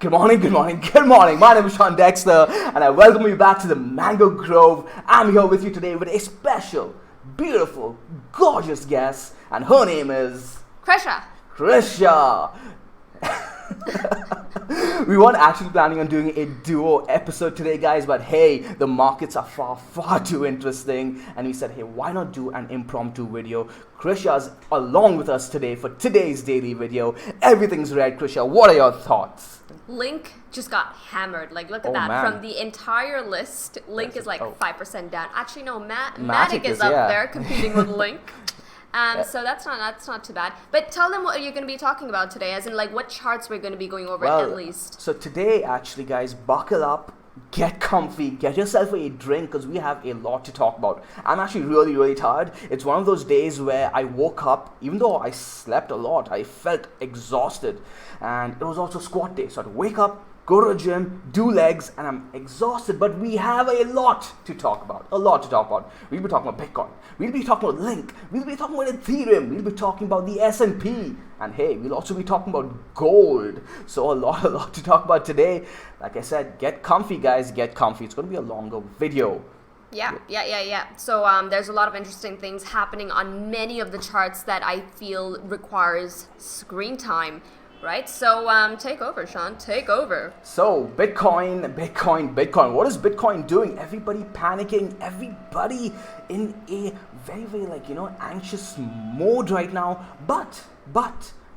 Good morning, good morning, good morning. My name is Shawn Dexter and I welcome you back to the Mango Grove. I'm here with you today with a special, beautiful, gorgeous guest, and her name is Krisha. We weren't actually planning on doing a duo episode today, guys, but hey, the markets are far too interesting, and we said, hey, why not do an impromptu video? Krisha's along with us today for today's daily video. Everything's red. Krisha, what are your thoughts? Link just got hammered. Like, look at Oh, that. man. From the entire list, Link is like 5% down. Actually, no, Matic Matic is is, up yeah. there competing with Link. So that's not too bad. But tell them what you're going to be talking about today, as in like what charts we're going to be going over at least. So today, actually, guys, buckle up, get comfy, get yourself a drink, because we have a lot to talk about. I'm actually really tired. It's one of those days where I woke up, even though I slept a lot, I felt exhausted. And it was also squat day, so I'd wake up, go to the gym, do legs, and I'm exhausted. But we have a lot to talk about. We'll be talking about Bitcoin. We'll be talking about Link. We'll be talking about Ethereum. We'll be talking about the S&P. And hey, we'll also be talking about gold. So a lot to talk about today. Like I said, get comfy, guys. Get comfy. It's going to be a longer video. Yeah. So there's a lot of interesting things happening on many of the charts that I feel requires screen time. Right, so take over, Shawn. Take over. So Bitcoin. What is Bitcoin doing? Everybody panicking. Everybody in a very anxious mode right now. But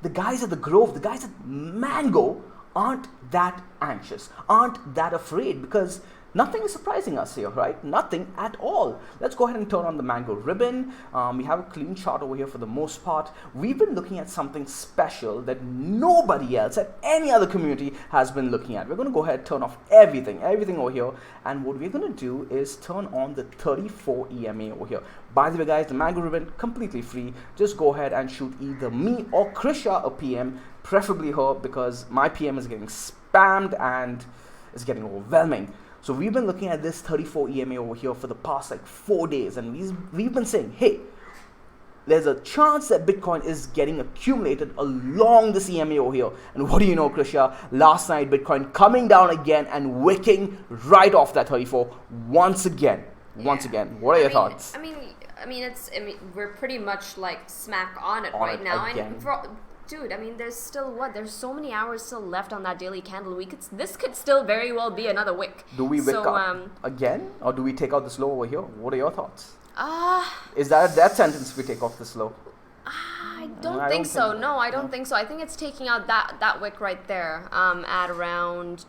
the guys at the Grove, the guys at Mango, aren't that anxious, aren't that afraid, because nothing is surprising us here, right? Nothing at all. Let's go ahead and turn on the Mango ribbon. We have a clean chart over here for the most part. We've been looking at something special that nobody else at any other community has been looking at. We're going to go ahead and turn off everything over here. And what we're going to do is turn on the 34 EMA over here. By the way, guys, the Mango ribbon, completely free. Just go ahead and shoot either me or Krisha a PM, preferably her, because my PM is getting spammed and it's getting overwhelming. So we've been looking at this 34 EMA over here for the past 4 days, and we've been saying, hey, there's a chance that Bitcoin is getting accumulated along this EMA over here. And what do you know, Krisha? Last night, Bitcoin coming down again and wicking right off that 34 once again. What are your thoughts? I mean, we're pretty much like smack on it right now. Again. And dude, I mean, there's still there's so many hours still left on that daily candle. This could still very well be another wick. Do we wick up again, or do we take out this low over here? What are your thoughts? Is that sentence we take off this low? I don't think so. No, I don't think so. I think it's taking out that wick right there. At around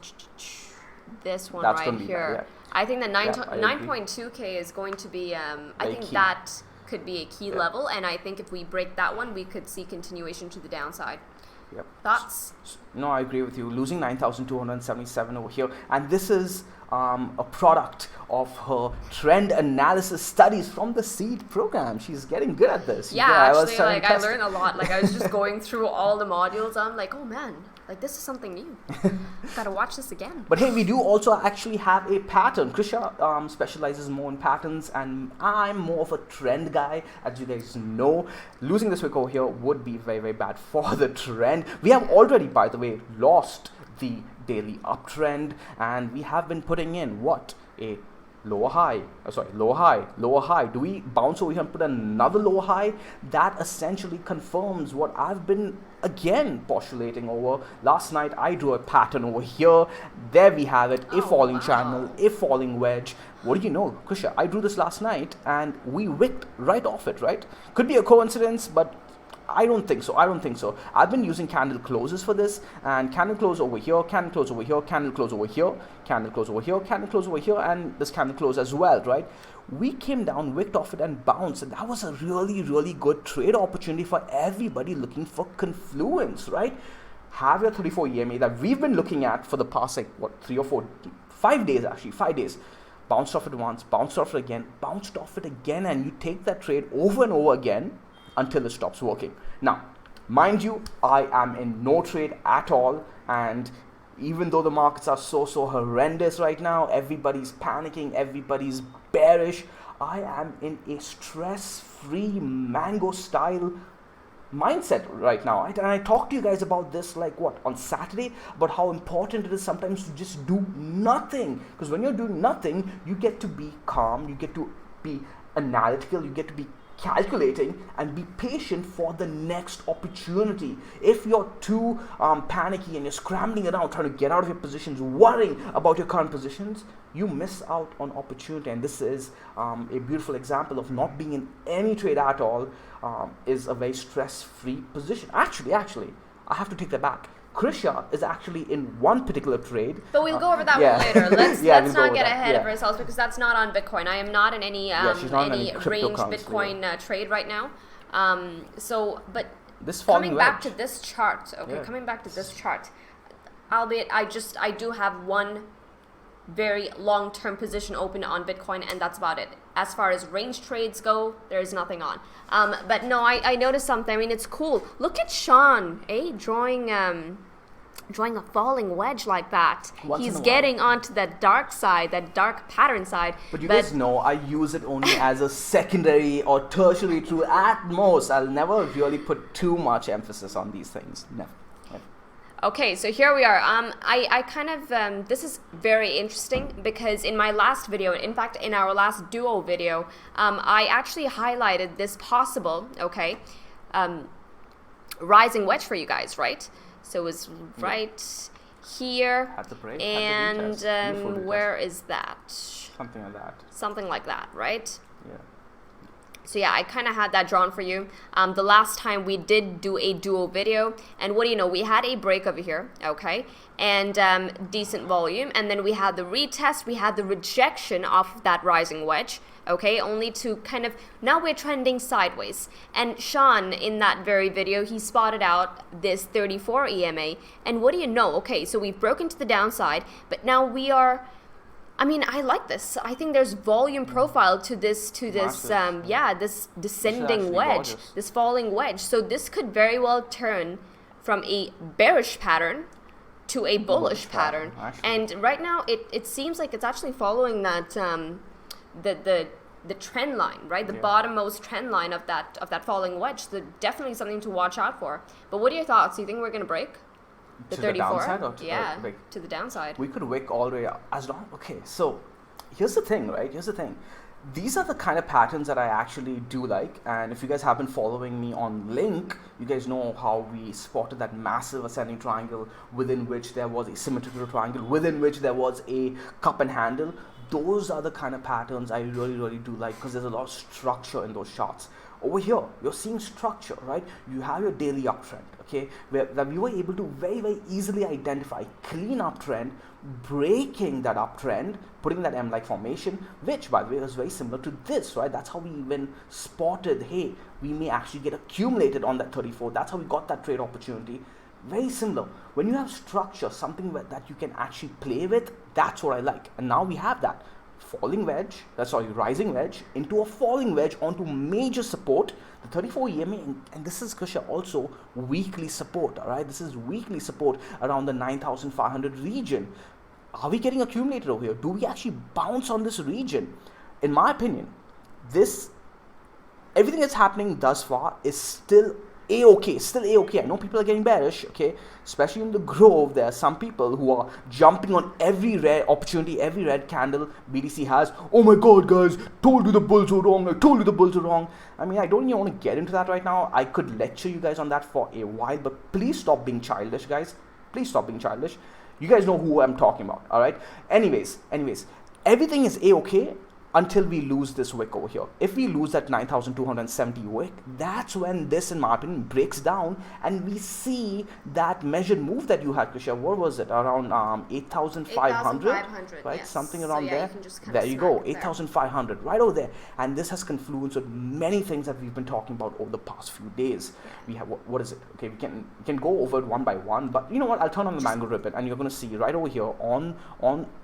this one. That's right here. Bad, yeah. I think the 9.2K is going to be. I think key. That could be a key level, and I think if we break that one, we could see continuation to the downside. Yep. Thoughts? No, I agree with you. Losing 9,277 over here, and this is a product of her trend analysis studies from the Seed program. She's getting good at this. Yeah, actually, I learned a lot. I was just going through all the modules. I'm like, oh man, this is something new. Gotta watch this again. But hey, we do also actually have a pattern. Krisha specializes more in patterns, and I'm more of a trend guy. As you guys know, losing this wick over here would be very bad for the trend. We have already, by the way, lost the daily uptrend, and we have been putting in a lower high. Do we bounce over here and put another lower high? That essentially confirms what I've been again postulating over. Last night I drew a pattern over here. There we have it. A falling channel, a falling wedge. What do you know, Krisha? I drew this last night and we wicked right off it, right? Could be a coincidence, but I don't think so. I've been using candle closes for this, and candle close over here, candle close over here, candle close over here, candle close over here, candle close over here, and this candle close as well, right? We came down, wicked off it, and bounced, and that was a really good trade opportunity for everybody looking for confluence, right? Have your 34 EMA that we've been looking at for the past 5 days. Bounced off it once, bounced off it again, and you take that trade over and over again until it stops working. Now, mind you, I am in no trade at all, and even though the markets are so horrendous right now, everybody's panicking, everybody's bearish, I am in a stress-free Mango style mindset right now, right? And I talked to you guys about this like what, on Saturday, about how important it is sometimes to just do nothing, because when you're doing nothing, you get to be calm, you get to be analytical, you get to be calculating and be patient for the next opportunity. If you're too panicky and you're scrambling around trying to get out of your positions, worrying about your current positions, you miss out on opportunity. And this is a beautiful example of not being in any trade at all. Is a very stress-free position. Actually, I have to take that back. Krisha is actually in one particular trade. But we'll go over that one later. Let's not get ahead of ourselves, because that's not on Bitcoin. I am not in any any range Bitcoin trade right now. But this coming back to this chart, coming back to this chart, albeit I do have one very long-term position open on Bitcoin, and that's about it. As far as range trades go, there's nothing on. But no, I noticed something. I mean, it's cool. Look at Shawn, drawing a falling wedge like that. He's getting onto that dark side, that dark pattern side. But you guys know I use it only as a secondary or tertiary tool at most. I'll never really put too much emphasis on these things. Never. Okay, so here we are. I kind of, this is very interesting, because in my last video, in fact, in our last duo video, I actually highlighted this possible, rising wedge for you guys, right? So it was right here, at the break, and where is that? Something like that. Something like that, right? Yeah. So yeah, I kind of had that drawn for you. The last time we did do a duo video, and what do you know, we had a break over here, and decent volume, and then we had the retest, we had the rejection of that rising wedge, only to kind of, now we're trending sideways. And Shawn, in that very video, he spotted out this 34 EMA, and what do you know, so we've broken to the downside, but now we are, I mean, I like this. I think there's volume profile to this, this descending wedge, gorgeous. This falling wedge. So this could very well turn from a bearish pattern to a bullish pattern. And right now, it seems like it's actually following that the trend line, right? The bottommost trend line of that falling wedge. So definitely something to watch out for. But what are your thoughts? Do you think we're going to break the 34? The downside, or to the downside. We could wick all the way up as long. So here's the thing, right? These are the kind of patterns that I actually do like, and if you guys have been following me on Link, you guys know how we spotted that massive ascending triangle within which there was a symmetrical triangle, within which there was a cup and handle. Those are the kind of patterns I really do like, because there's a lot of structure in those charts. Over here, you're seeing structure, right? You have your daily uptrend, where we were able to very easily identify clean uptrend, breaking that uptrend, putting that M-like formation, which, by the way, is very similar to this, right? That's how we even spotted, hey, we may actually get accumulated on that 34. That's how we got that trade opportunity. Very similar. When you have structure, something that you can actually play with, that's what I like. And now we have that. Rising wedge into a falling wedge onto major support, the 34 EMA, and this is, Krisha, also weekly support, all right? This is weekly support around the 9,500 region. Are we getting accumulated over here? Do we actually bounce on this region? In my opinion, everything that's happening thus far is still A-okay. I know people are getting bearish, especially in the Grove. There are some people who are jumping on every red opportunity, every red candle BTC has. Oh my god, guys, told you the bulls were wrong. I mean, I don't even want to get into that right now. I could lecture you guys on that for a while, but please stop being childish, guys. Please stop being childish. You guys know who I'm talking about, all right? Anyways, everything is A-okay until we lose this wick over here. If we lose that 9,270 wick, that's when this, in my opinion, breaks down, and we see that measured move that you had, Krisha. What was it? Around 8,500? 8,500, right? Yes. Something around there. There you go, 8,500, right over there. And this has confluence with many things that we've been talking about over the past few days. We have, what is it? We can go over it one by one, but you know what? I'll turn on the mango ribbon, and you're going to see right over here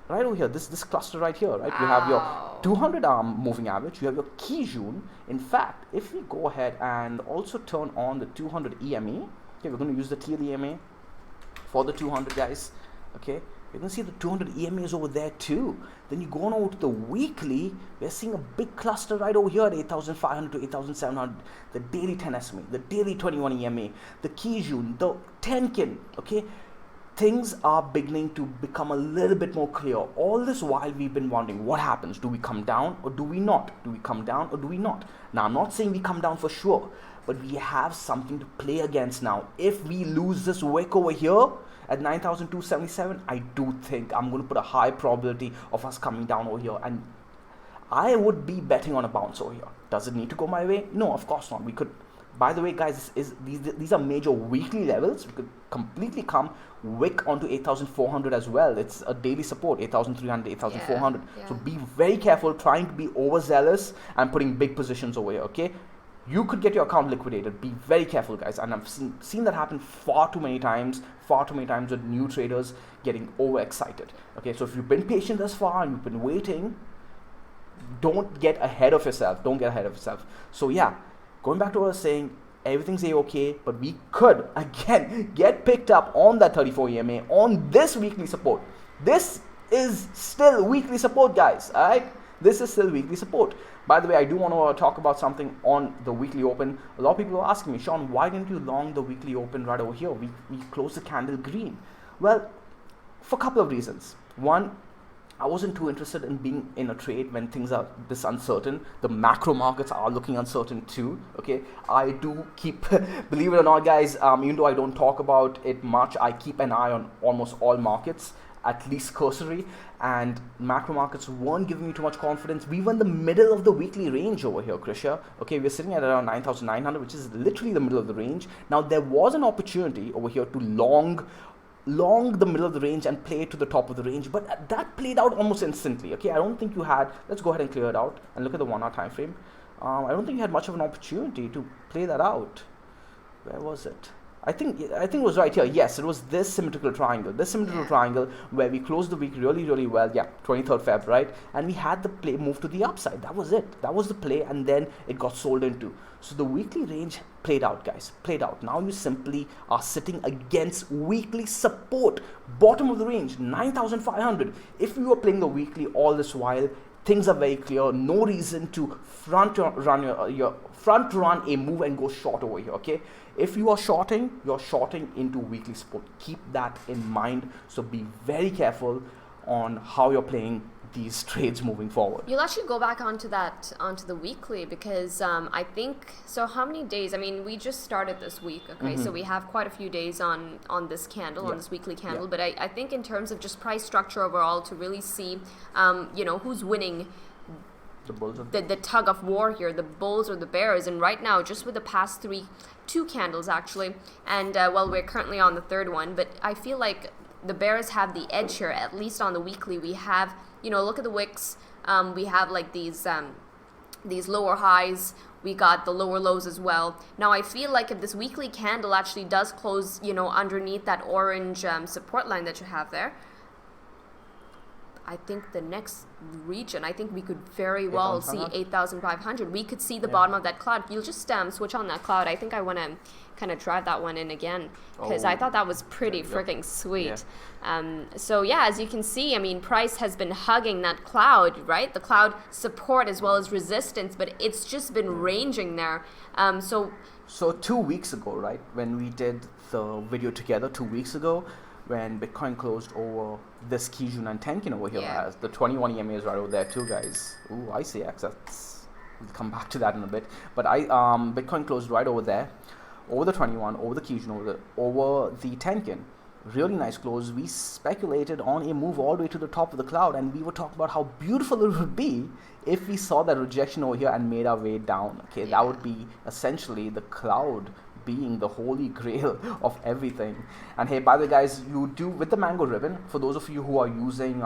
right over here, this cluster right here, right? You have your 200 moving average, you have your Kijun. In fact, if we go ahead and also turn on the 200 EMA, we're going to use the TL EMA for the 200, guys, You can see the 200 EMAs over there too. Then you go on over to the weekly, we're seeing a big cluster right over here at 8,500 to 8,700. The daily 10 SMA, the daily 21 EMA, the Kijun, the Tenkin, okay? Things are beginning to become a little bit more clear. All this while we've been wondering what happens. Do we come down or do we not? Do we come down or do we not? Now, I'm not saying we come down for sure, but we have something to play against now. If we lose this wick over here at 9,277, I do think I'm going to put a high probability of us coming down over here, and I would be betting on a bounce over here. Does it need to go my way? No, of course not. We could, by the way, guys, these are major weekly levels. We could completely come wick onto 8,400 as well. It's a daily support, 8,300, 8,400. So be very careful trying to be overzealous and putting big positions over here, okay? You could get your account liquidated. Be very careful, guys. And I've seen that happen far too many times with new traders getting overexcited. Okay, so if you've been patient thus far and you've been waiting, don't get ahead of yourself. Don't get ahead of yourself. So yeah, going back to what I was saying, everything's okay, but we could again get picked up on that 34 EMA on this weekly support. This is still weekly support, guys. All right, this is still weekly support. By the way, I do want to talk about something on the weekly open. A lot of people are asking me, Shawn, why didn't you long the weekly open right over here? We closed the candle green. Well, for a couple of reasons. One, I wasn't too interested in being in a trade when things are this uncertain. The macro markets are looking uncertain too. Okay, I do keep, believe it or not, guys, even though I don't talk about it much, I keep an eye on almost all markets, at least cursory, and macro markets weren't giving me too much confidence. We were in the middle of the weekly range over here, Krisha. Okay, we're sitting at around 9,900, which is literally the middle of the range. Now, there was an opportunity over here to long the middle of the range and play it to the top of the range, but that played out almost instantly. Okay, I don't think you had, let's go ahead and clear it out and look at the 1 hour time frame. I don't think you had much of an opportunity to play that out. Where was it? I think it was right here. Yes, it was this symmetrical triangle. This symmetrical triangle where we closed the week really, really well. Yeah, 23rd Feb, right? And we had the play move to the upside. That was it. That was the play, and then it got sold into. So the weekly range played out, guys. Played out. Now you simply are sitting against weekly support. Bottom of the range, 9,500. If you were playing the weekly all this while, things are very clear. No reason to front run a move and go short over here, okay? If you are shorting, you're shorting into weekly support. Keep that in mind. So be very careful on how you're playing these trades moving forward. You'll actually go back onto the weekly, because I think, so how many days? I mean, we just started this week, okay? So we have quite a few days on this candle, on this weekly candle. But I think in terms of just price structure overall, to really see, who's winning the tug of war here, the bulls or the bears. And right now, just with the past two candles actually, and we're currently on the third one, but I feel like the bears have the edge here, at least on the weekly. We have, look at the wicks. We have like these lower highs. We got the lower lows as well. Now I feel like if this weekly candle actually does close, underneath that orange support line that you have there, I think the next region, I think we could very well see 8,500. We could see the bottom of that cloud. You'll just switch on that cloud. I think I want to kind of drive that one in again, because I thought that was pretty freaking sweet. So yeah, as you can see, I mean, price has been hugging that cloud, right? The cloud support as well as resistance, but it's just been ranging there. So 2 weeks ago, right, when we did the video together 2 weeks ago, when Bitcoin closed over this Kijun and Tenkin over here, as the 21 EMA is right over there too, guys. Ooh, ICX, we'll come back to that in a bit. But Bitcoin closed right over there, over the 21, over the Kijun, over the Tenkin. Really nice close. We speculated on a move all the way to the top of the cloud, and we were talking about how beautiful it would be if we saw that rejection over here and made our way down. Okay, that would be essentially the cloud being the holy grail of everything. And hey, by the way, guys, you do with the Mango ribbon, for those of you who are using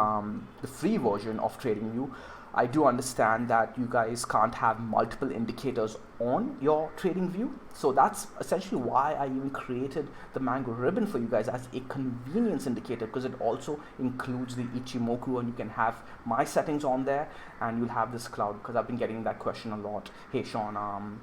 the free version of TradingView, I do understand that you guys can't have multiple indicators on your TradingView. So that's essentially why I even created the Mango ribbon for you guys as a convenience indicator, because it also includes the Ichimoku, and you can have my settings on there and you'll have this cloud, because I've been getting that question a lot. Hey Shawn,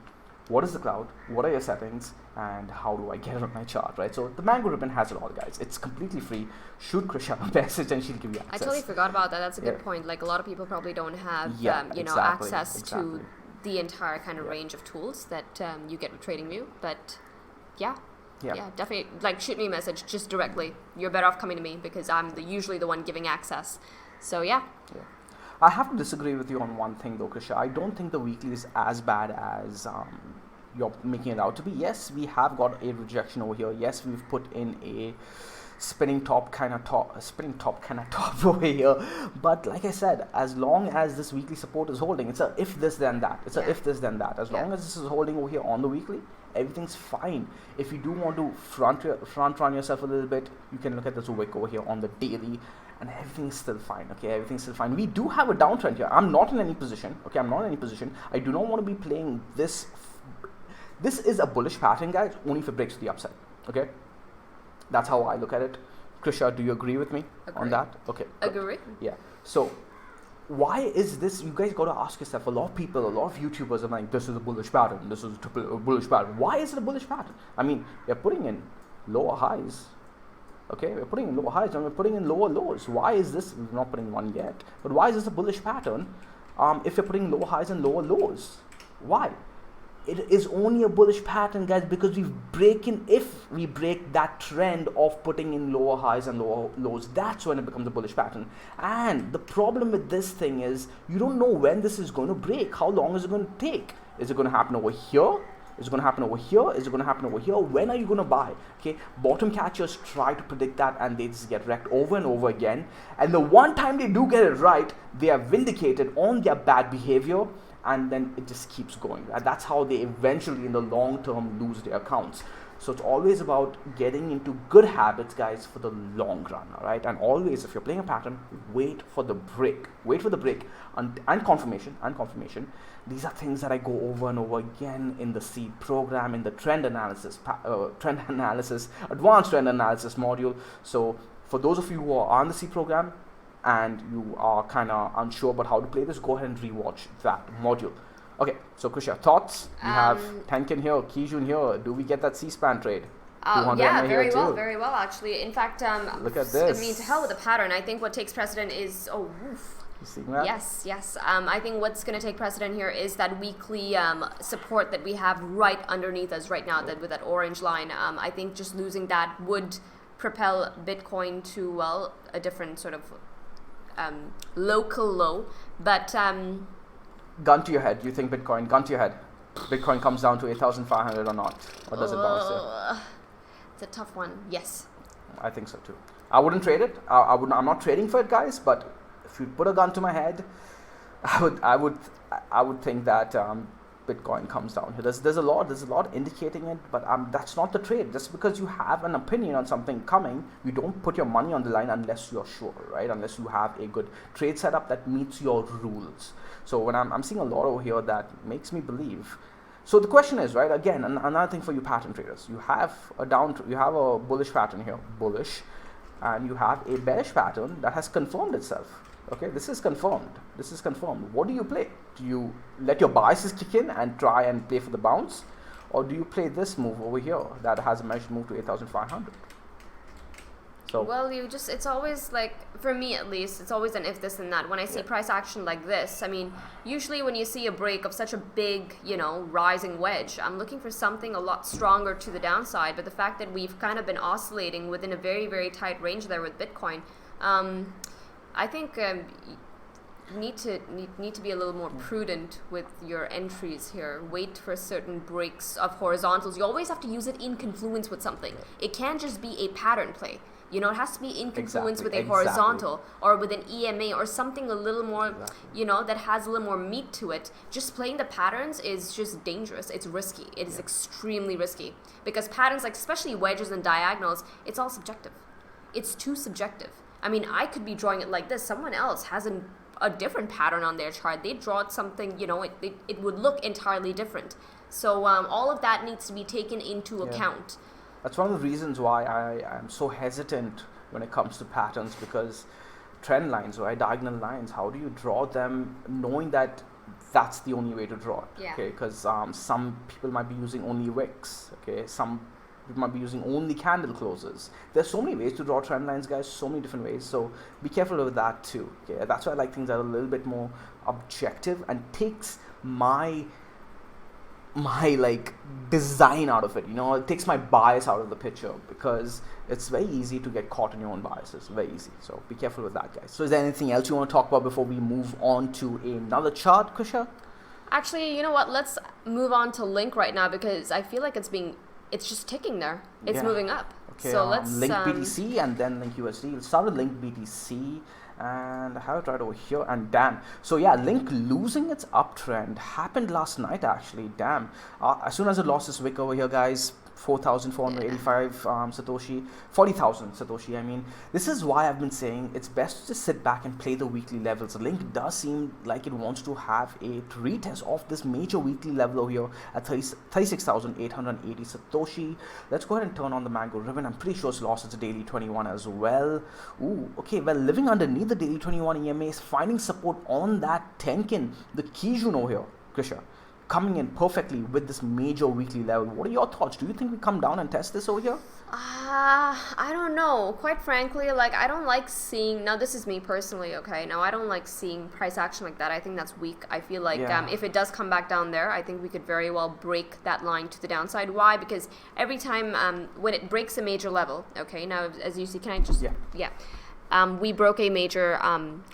what is the cloud, what are your settings, and how do I get it on my chart, right? So the Mango ribbon has it all, guys. It's completely free. Shoot Krisha a message and she'll give you access. I totally forgot about that. That's a good point. Like, a lot of people probably don't have access to the entire kind of range of tools that you get with TradingView. But yeah, definitely, like, shoot me a message just directly. You're better off coming to me because I'm usually the one giving access. So yeah. I have to disagree with you on one thing though, Krisha. I don't think the weekly is as bad as you're making it out to be. Yes, we have got a rejection over here. Yes, we've put in a spinning top kind of top over here. But like I said, as long as this weekly support is holding, it's a if this then that. It's a if this then that. As long as this is holding over here on the weekly, everything's fine. If you do want to front run yourself a little bit, you can look at this wick over here on the daily, and everything's still fine. Okay, everything's still fine. We do have a downtrend here. I'm not in any position. Okay, I'm not in any position. I do not want to be playing this. This is a bullish pattern, guys, only if it breaks to the upside. Okay, that's how I look at it. Krisha, do you agree with me on that? Okay, agree. Yeah. So why is this? You guys got to ask yourself. A lot of people, a lot of YouTubers are like, this is a bullish pattern. This is a bullish pattern. Why is it a bullish pattern? I mean, you're putting in lower highs. Okay, we're putting in lower highs and we're putting in lower lows. Why is this? We're not putting one yet. But why is this a bullish pattern if you're putting lower highs and lower lows? Why? It is only a bullish pattern, guys, because if we break that trend of putting in lower highs and lower lows, that's when it becomes a bullish pattern. And the problem with this thing is you don't know when this is going to break. How long is it going to take? Is it going to happen over here? Is it going to happen over here? Is it going to happen over here? When are you going to buy? Okay, bottom catchers try to predict that and they just get wrecked over and over again. And the one time they do get it right, they are vindicated on their bad behavior, and then it just keeps going. And that's how they eventually in the long term lose their accounts. So it's always about getting into good habits, guys, for the long run, all right? And always, if you're playing a pattern, wait for the break. Wait for the break and confirmation. These are things that I go over and over again in the seed program, in the trend analysis, advanced trend analysis module. So for those of you who are on the seed program and you are kind of unsure about how to play this, go ahead and rewatch that module. Okay, so Krisha, thoughts? We have Tenkin here, Kijun here. Do we get that C-SPAN trade? Yeah, very well, actually. In fact, look at this. I mean, to hell with the pattern. I think what takes precedent is, You seeing that? Yes. I think what's going to take precedent here is that weekly support that we have right underneath us right now, that with that orange line. I think just losing that would propel Bitcoin to, well, a different sort of local low. But gun to your head, you think Bitcoin, gun to your head, Bitcoin comes down to 8,500 or not? Or does it bounce there? It's a tough one. Yes. I think so too. I wouldn't trade it. I'm not trading for it, guys, but if you put a gun to my head, I would think that Bitcoin comes down here. There's a lot indicating it, but that's not the trade. Just because you have an opinion on something coming, you don't put your money on the line unless you're sure, right? Unless you have a good trade setup that meets your rules. So when I'm seeing a lot over here, that makes me believe. So the question is, right? Again, another thing for you pattern traders, you have a bullish pattern here, bullish, and you have a bearish pattern that has confirmed itself. Okay, this is confirmed. What do you play? Do you let your biases kick in and try and play for the bounce? Or do you play this move over here that has a measured move to 8,500? So, well, it's always like, for me at least, it's always an if this and that. When I see price action like this, I mean, usually when you see a break of such a big, rising wedge, I'm looking for something a lot stronger to the downside. But the fact that we've kind of been oscillating within a very, very tight range there with Bitcoin, I think you need to be a little more prudent with your entries here. Wait for certain breaks of horizontals. You always have to use it in confluence with something. It can't just be a pattern play. It has to be in confluence with a horizontal or with an EMA or something a little more, that has a little more meat to it. Just playing the patterns is just dangerous. It's risky. It is extremely risky because patterns, like especially wedges and diagonals, it's all subjective. It's too subjective. I mean, I could be drawing it like this. Someone else has a different pattern on their chart. They draw it something, it would look entirely different. So all of that needs to be taken into account. That's one of the reasons why I am so hesitant when it comes to patterns, because trend lines, right? Diagonal lines. How do you draw them knowing that that's the only way to draw it? Yeah. Okay, because some people might be using only wicks. Okay, some people might be using only candle closes. There's so many ways to draw trend lines, guys. So many different ways. So be careful with that too. Okay, that's why I like things that are a little bit more objective and takes my like design out of it, it takes my bias out of the picture, because it's very easy to get caught in your own biases, very easy. So be careful with that, guys. So is there anything else you want to talk about before we move on to another chart, Krisha? Actually, you know what, let's move on to Link right now, because I feel like it's just ticking there. It's moving up. Okay, so let's Link BTC and then Link USD. We'll start with Link BTC and I have it right over here, and damn. So yeah, Link losing its uptrend happened last night actually, damn. As soon as it lost this wick over here, guys, 4,485 Satoshi, 40,000 Satoshi, I mean. This is why I've been saying it's best to just sit back and play the weekly levels. Link does seem like it wants to have a retest of this major weekly level over here at 36,880 Satoshi. Let's go ahead and turn on the Mango Ribbon. I'm pretty sure it's lost its daily 21 as well. Ooh, okay, well, living underneath the daily 21 EMA is finding support on that Tenkin, the Kijun over here, Krisha, coming in perfectly with this major weekly level. What are your thoughts? Do you think we come down and test this over here? I don't know. Quite frankly, like, I don't like seeing, now this is me personally, okay? Now, I don't like seeing price action like that. I think that's weak. I feel like if it does come back down there, I think we could very well break that line to the downside. Why? Because every time when it breaks a major level, okay, now as you see, can I just, we broke a major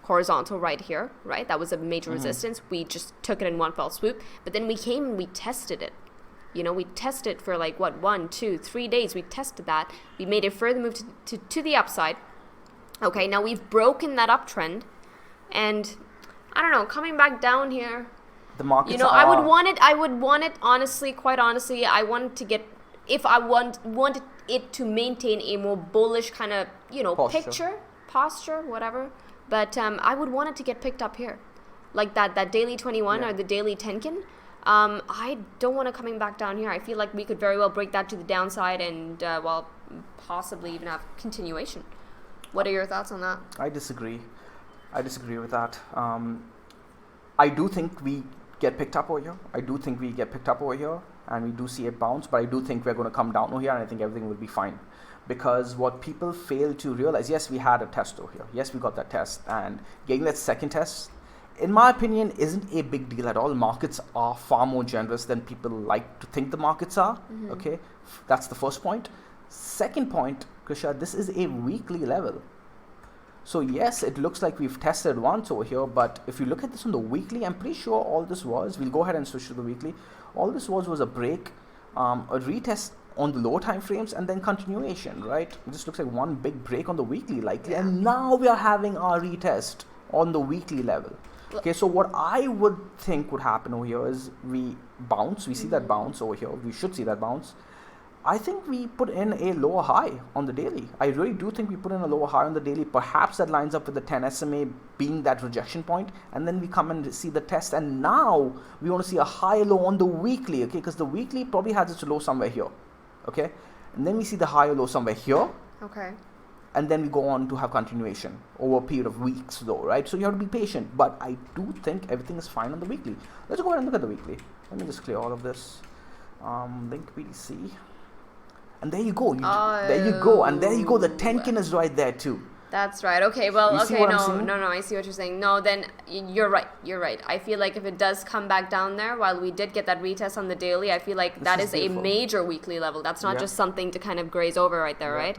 horizontal right here, right? That was a major resistance. We just took it in one fell swoop. But then we came and we tested it. We tested for like, 1, 2, 3 days. We tested that. We made a further move to the upside. Okay, now we've broken that uptrend. And I don't know, coming back down here. The markets I would want it, honestly, quite honestly, I wanted to get, if I wanted it to maintain a more bullish kind of, posture, whatever, but I would want it to get picked up here, like that daily 21 or the daily Tenkin. I don't want it coming back down here. I feel like we could very well break that to the downside and possibly even have continuation. What are your thoughts on that? I disagree with that. I do think we get picked up over here, and we do see it bounce, but I do think we're going to come down over here, and I think everything will be fine. Because what people fail to realize, yes, we had a test over here. Yes, we got that test. And getting that second test, in my opinion, isn't a big deal at all. Markets are far more generous than people like to think the markets are. Okay, that's the first point. Second point, Krisha, this is a weekly level. So yes, it looks like we've tested once over here, but if you look at this on the weekly, I'm pretty sure all this was, we'll go ahead and switch to the weekly. All this was a break, a retest on the lower time frames, and then continuation, right? It just looks like one big break on the weekly likely, and now we are having our retest on the weekly level. Okay, so what I would think would happen over here is we bounce, we see that bounce over here, we should see that bounce. I think we put in a lower high on the daily. I really do think we put in a lower high on the daily. Perhaps that lines up with the 10 SMA being that rejection point, and then we come and see the test, and now we want to see a high low on the weekly, okay, because the weekly probably has its low somewhere here, okay, and then we see the high or low somewhere here, okay, and then we go on to have continuation over a period of weeks though, right? So you have to be patient, but I do think everything is fine on the weekly. Let's go ahead and look at the weekly. Let me just clear all of this. Link BTC. And there you go. There you go. And there you go. The Tenkin is right there too. That's right. Okay, well, no, I see what you're saying. No, then you're right. I feel like if it does come back down there, while we did get that retest on the daily, I feel like that is a major weekly level. That's not just something to kind of graze over right there, right?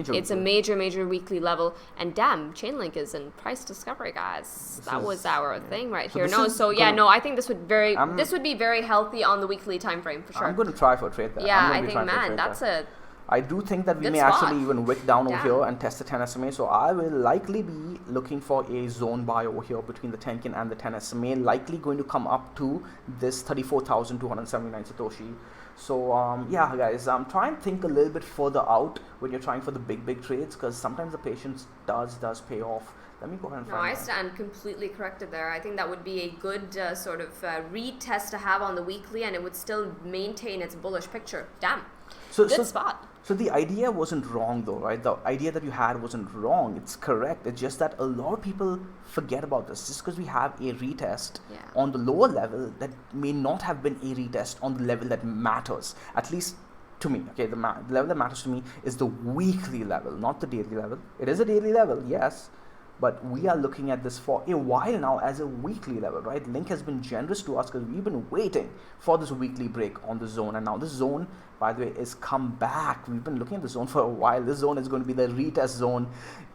It's a major weekly level. And damn, Chainlink is in price discovery, guys. That was our thing right here. I think this would be very healthy on the weekly time frame for sure. I'm going to try for a trade there. Yeah, I think, man, that's a... I do think that we may actually even wick down over here and test the 10 SMA. So I will likely be looking for a zone buy over here between the Tenkin and the 10 SMA. Likely going to come up to this 34,279 Satoshi. So yeah, guys, try and think a little bit further out when you're trying for the big trades, because sometimes the patience does pay off. Let me go ahead and find I stand completely corrected there. I think that would be a good sort of retest to have on the weekly, and it would still maintain its bullish picture. Damn. Good spot. So the idea wasn't wrong though, right? The idea that you had wasn't wrong. It's correct. It's just that a lot of people forget about this. Just because we have a retest on the lower level, that may not have been a retest on the level that matters. At least to me, okay, the level that matters to me is the weekly level, not the daily level. It is a daily level, yes, but we are looking at this for a while now as a weekly level, right? Link has been generous to us because we've been waiting for this weekly break on the zone, and now this zone, by the way, is come back. We've been looking at the zone for a while. This zone is going to be the retest zone.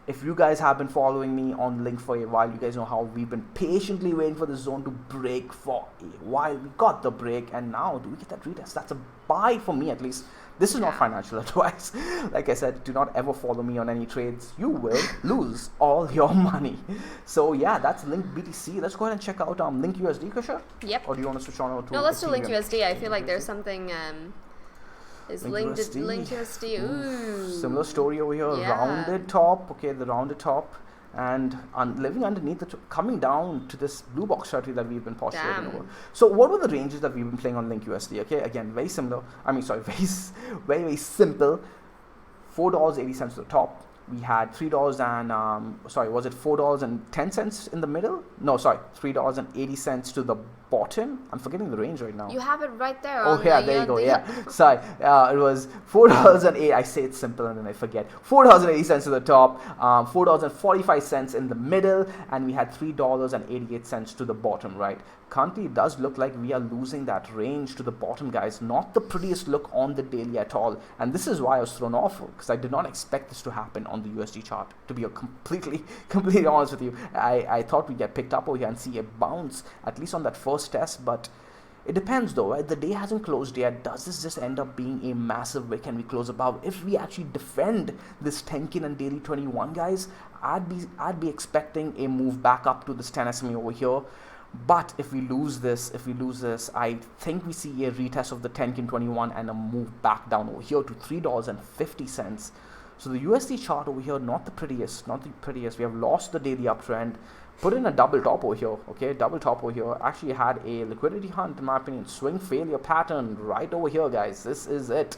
If you guys have been following me on Link for a while, you guys know how we've been patiently waiting for the zone to break for a while. We got the break, and now do we get that retest? That's a buy for me, at least. This is not financial advice. Like I said, do not ever follow me on any trades. You will lose all your money. So yeah, that's Link BTC. Let's go ahead and check out Link USD, Krisha. Yep. Or do you want us to show to? No, let's do Link USD. I feel like there's something. Is Link USD? Ooh. Similar story over here. Yeah. Rounded top. Okay, the rounded top. And living underneath coming down to this blue box strategy that we've been postulating over. So what were the ranges that we've been playing on Link USD? Okay, again, very similar. Very simple. $4.80 to the top. We had $3 and was it $4.10 in the middle? No, sorry, $3.80 to the bottom. I'm forgetting the range right now. You have it right there. Oh yeah, there you go. Yeah, sorry. It was $4.08. I say it's simple and then I forget. $4.80 to the top, $4.45 in the middle, and we had $3.88 to the bottom. Right. Currently, it does look like we are losing that range to the bottom, guys. Not the prettiest look on the daily at all, and this is why I was thrown off, because I did not expect this to happen on the USD chart. To be completely honest with you, I thought we'd get picked up over here and see a bounce at least on that first test, but it depends though, right? The day hasn't closed yet. Does this just end up being a massive wick and we close above? If we actually defend this Tenkin and daily 21, guys, I'd be expecting a move back up to this 10 SMA over here. But if we lose this, I think we see a retest of the Tenkin 21 and a move back down over here to $3.50. So the USD chart over here, not the prettiest. We have lost the daily uptrend. Put in a double top over here, okay? Double top over here. Actually had a liquidity hunt, in my opinion. Swing failure pattern right over here, guys. This is it.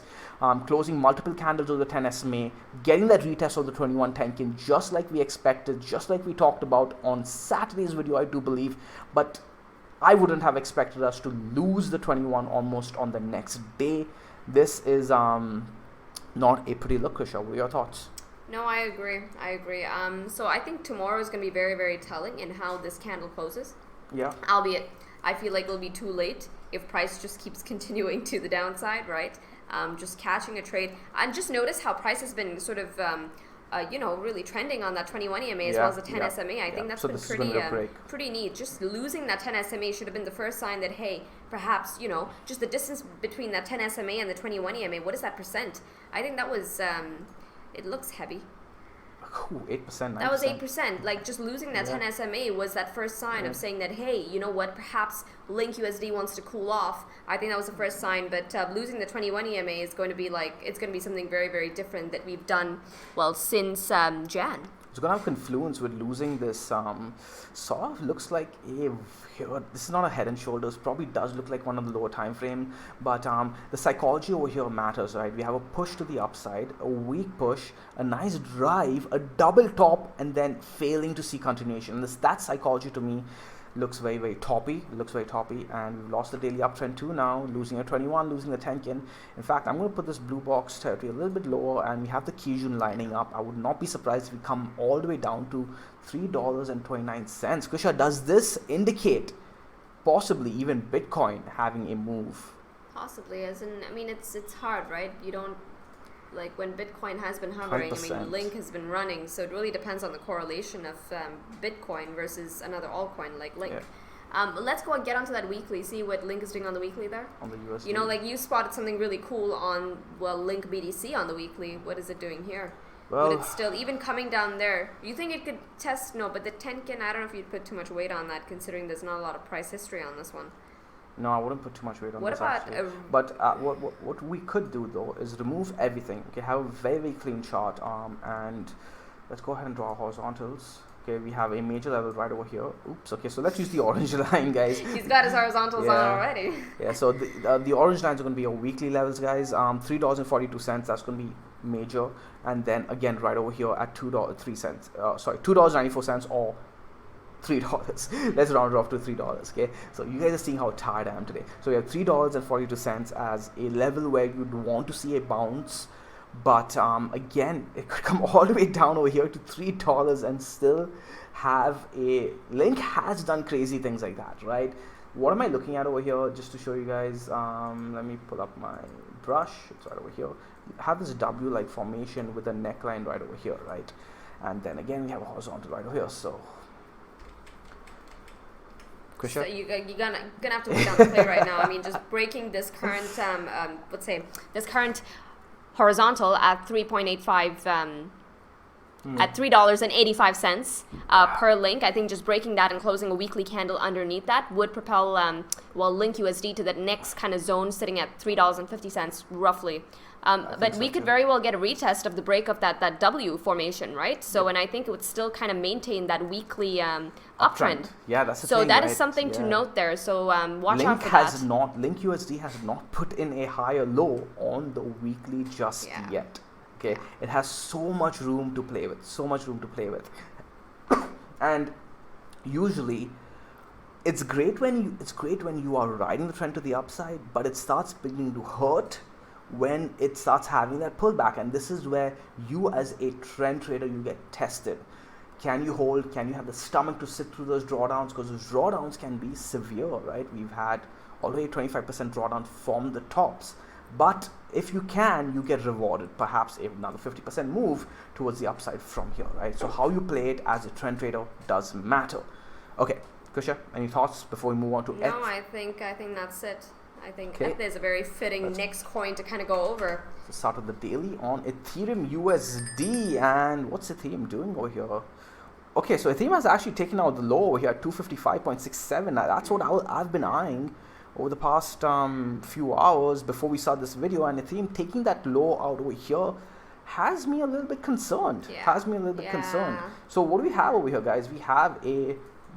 Closing multiple candles of the 10 SMA. Getting that retest of the 21 Tenkin, just like we expected, just like we talked about on Saturday's video, I do believe. But I wouldn't have expected us to lose the 21 almost on the next day. This is not a pretty look, Krisha. What are your thoughts? No, I agree. So I think tomorrow is going to be very, very telling in how this candle closes. Yeah. Albeit, I feel like it'll be too late if price just keeps continuing to the downside, right? Just catching a trade. And just notice how price has been sort of, really trending on that 21 EMA as well as the 10 SMA. I think that's been pretty neat. Just losing that 10 SMA should have been the first sign that, hey, perhaps, just the distance between that 10 SMA and the 21 EMA, what is that percent? I think that was... it looks heavy. Ooh, 8%, 9%. That was 8%. Like, just losing that 10 SMA was that first sign of saying that, hey, you know what, perhaps Link USD wants to cool off. I think that was the first sign, but losing the 21 EMA is going to be it's going to be something very, very different that we've done, since Jan. It's going to have confluence with losing this, sort of looks like this is not a head and shoulders, probably does look like one of the lower time frame, but the psychology over here matters, right? We have a push to the upside, a weak push, a nice drive, a double top, and then failing to see continuation. That psychology to me looks very, very toppy. And we've lost the daily uptrend too now, losing a 21, losing the Tenkin. In fact, I'm going to put this blue box territory a little bit lower, and we have the Kijun lining up. I would not be surprised if we come all the way down to $3.29. Krisha, does this indicate possibly even Bitcoin having a move? Possibly, it's hard, right? You don't, like when Bitcoin has been hovering, 100%. Link has been running, so it really depends on the correlation of Bitcoin versus another altcoin like Link. Yeah. Let's go and get onto that weekly, see what Link is doing on the weekly there. On the USD. You spotted something really cool on, Link BTC on the weekly. What is it doing here? Well, but it's still, even coming down there, you think it could test, but the Tenkin, I don't know if you'd put too much weight on that, considering there's not a lot of price history on this one. No, I wouldn't put too much weight on this actually. But what we could do though is remove everything. Okay, have a very, very clean chart. And let's go ahead and draw horizontals. Okay, we have a major level right over here. Oops. Okay, so let's use the orange line, guys. He's got his horizontals on already. Yeah. So the orange lines are going to be your weekly levels, guys. $3.42. That's going to be major, and then again right over here at $2.94 or $3. Let's round it off to $3. Okay, so you guys are seeing how tired I am today. So we have $3.42 as a level where you'd want to see a bounce, but again, it could come all the way down over here to $3 and still have a Link has done crazy things like that, right? What am I looking at over here? Just to show you guys, let me pull up my brush. It's right over here. Have this W-like formation with a neckline right over here, right? And then again, we have a horizontal right over here. So So you're gonna have to put down the play right now. I mean, just breaking this current, let's say, this current horizontal at 3.85, at $3.85 per Link. I think just breaking that and closing a weekly candle underneath that would propel, Link USD to that next kind of zone sitting at $3.50 roughly. But we could very well get a retest of the break of that W formation, right? So, and I think it would still kind of maintain that weekly uptrend. Yeah, that's the thing, right? that is something to note there. So watch out for that. Link USD has not put in a higher low on the weekly just yet. Okay, it has so much room to play with. And usually, it's great when you are riding the trend to the upside, but it starts beginning to hurt when it starts having that pullback, and this is where you as a trend trader, you get tested. Can you hold? Can you have the stomach to sit through those drawdowns? Because those drawdowns can be severe, right? We've had already 25% drawdown from the tops, but if you can, you get rewarded, perhaps another 50% move towards the upside from here, right? So how you play it as a trend trader does matter. Okay, Krisha, any thoughts before we move on to ETH? No, I think that's it. I think ETH is a very fitting next coin to kind of go over. So start with the daily on Ethereum USD, and what's Ethereum doing over here? Okay, so Ethereum has actually taken out the low over here at 255.67. That's what I've been eyeing over the past few hours before we saw this video, and Ethereum taking that low out over here has me a little bit concerned. So what do we have over here, guys? We have a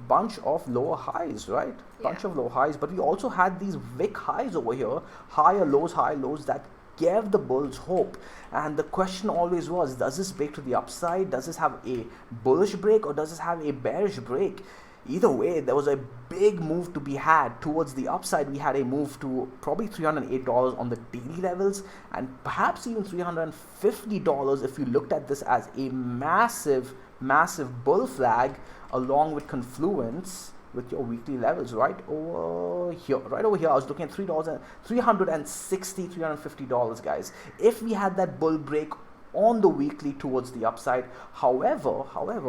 bunch of lower highs, right? Of low highs, but we also had these wick highs over here, high lows that gave the bulls hope. And the question always was, does this break to the upside? Does this have a bullish break, or does this have a bearish break? Either way, there was a big move to be had towards the upside. We had a move to probably $308 on the daily levels, and perhaps even $350 if you looked at this as a massive bull flag along with confluence with your weekly levels right over here. I was looking at $360, $350, guys, if we had that bull break on the weekly towards the upside. However,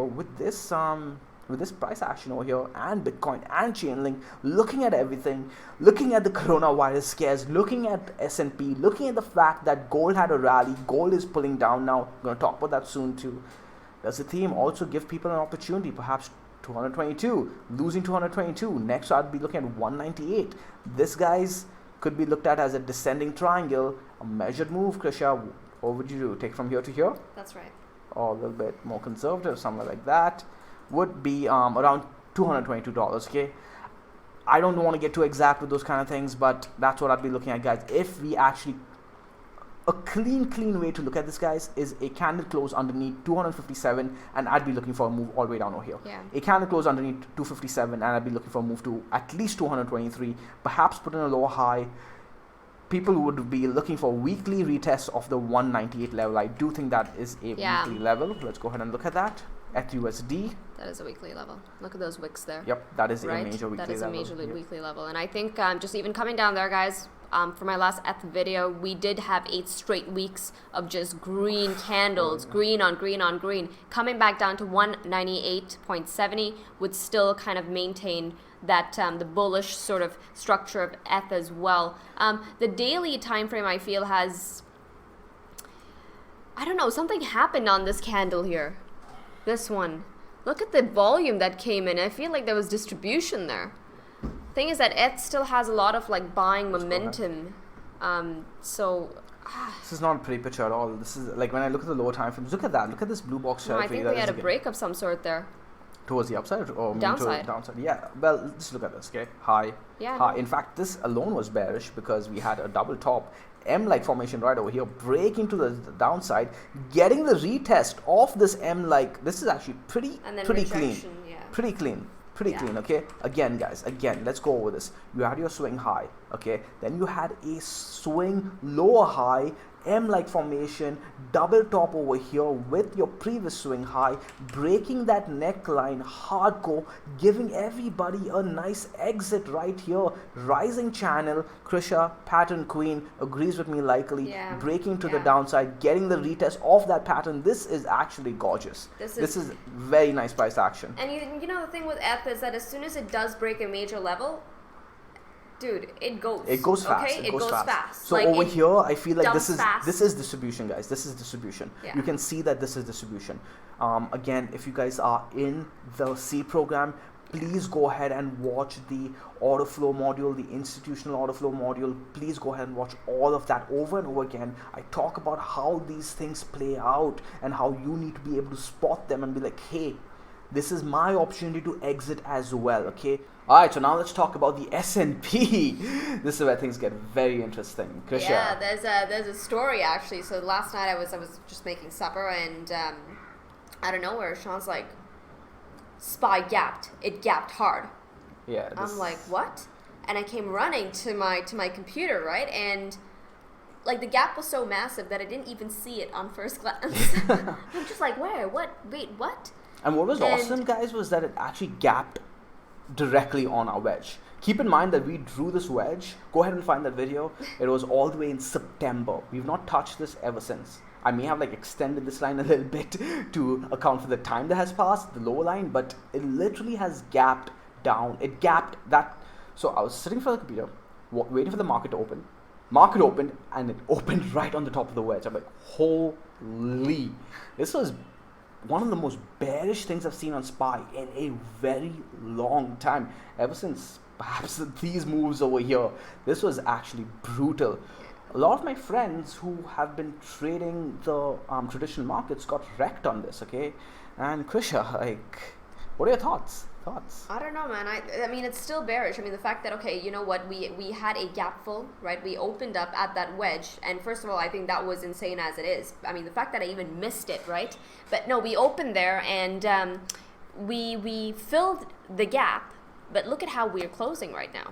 with this price action over here, and Bitcoin and Chainlink, looking at everything, looking at the coronavirus scares, looking at S&P, looking at the fact that gold had a rally, gold is pulling down now. I'm going to talk about that soon too. Does the theme also give people an opportunity? Perhaps 222, losing 222. Next, I'd be looking at 198. This, guys, could be looked at as a descending triangle, a measured move. Krisha, what would you do? Take from here to here? That's right. Or a little bit more conservative, somewhere like that. Would be around $222. Okay, I don't want to get too exact with those kind of things, but that's what I'd be looking at, guys. If we actually, a clean way to look at this, guys, is a candle close underneath 257, and I'd be looking for a move all the way down over here. A candle close underneath 257, and I'd be looking for a move to at least 223, perhaps put in a lower high. People would be looking for weekly retest of the 198 level. I do think that is a weekly level. Let's go ahead and look at that. At USD, that is a weekly level. Look at those wicks there. Yep, that is a major weekly level. That is a major weekly level. And I think just even coming down there, guys, for my last ETH video, we did have 8 straight weeks of just green candles, green on green on green. Coming back down to 198.70 would still kind of maintain that the bullish sort of structure of ETH as well. The daily time frame, I feel, has, I don't know, something happened on this candle here. This one. Look at the volume that came in. I feel like there was distribution there. Thing is that ETH still has a lot of like buying momentum. This is not a pretty picture at all. This is like when I look at the lower time frames. Look at that. Look at this blue box. No, I think we had a break of some sort there. Towards the upside or downside? Downside. Yeah. Well, let's look at this. Okay. High. Yeah. High. In fact, this alone was bearish because we had a double top M-like formation right over here, breaking to the downside, getting the retest of this M-like. This is actually pretty clean. Yeah. Pretty clean. Okay, again guys, let's go over this. You had your swing high, okay, then you had a swing lower high, M-like formation, double top over here with your previous swing high, breaking that neckline hardcore, giving everybody a nice exit right here. Rising channel, Krisha, pattern queen, agrees with me likely, breaking to the downside, getting the retest of that pattern. This is actually gorgeous. This is very nice price action. And you know the thing with ETH is that as soon as it does break a major level, dude, it goes fast. Okay? It goes fast. So like over here, I feel like this is distribution, guys. This is distribution. Yeah. You can see that this is distribution. Again, if you guys are in the C program, please go ahead and watch the order flow module, the institutional order flow module. Please go ahead and watch all of that over and over again. I talk about how these things play out and how you need to be able to spot them and be like, hey, this is my opportunity to exit as well. Okay. All right, so now let's talk about the S&P. This is where things get very interesting. Krisha. Yeah, there's a story actually. So last night I was just making supper, and out of nowhere, Shawn's like, SPY gapped. It gapped hard. Yeah. I'm like, what? And I came running to my computer, right? And like the gap was so massive that I didn't even see it on first glance. I'm just like, where? What? Wait, what? And what was awesome, guys, was that it actually gapped directly on our wedge. Keep in mind that we drew this wedge. Go ahead and find that video. It was all the way in September. We've not touched this ever since. I may have like extended this line a little bit to account for the time that has passed, the lower line, but it literally has gapped down. It gapped that. So I was sitting for the computer, waiting for the market to open. Market opened, and it opened right on the top of the wedge. I'm like, holy. This was one of the most bearish things I've seen on SPY in a very long time. Ever since perhaps these moves over here, this was actually brutal. A lot of my friends who have been trading the traditional markets got wrecked on this, okay? And Krisha, like, what are your thoughts? I don't know, man. I mean, it's still bearish. I mean, the fact that, okay, you know what, we had a gap fill, right? We opened up at that wedge, and first of all, I think that was insane as it is. I mean, the fact that I even missed it, right? But no, we opened there, and we filled the gap, but look at how we're closing right now,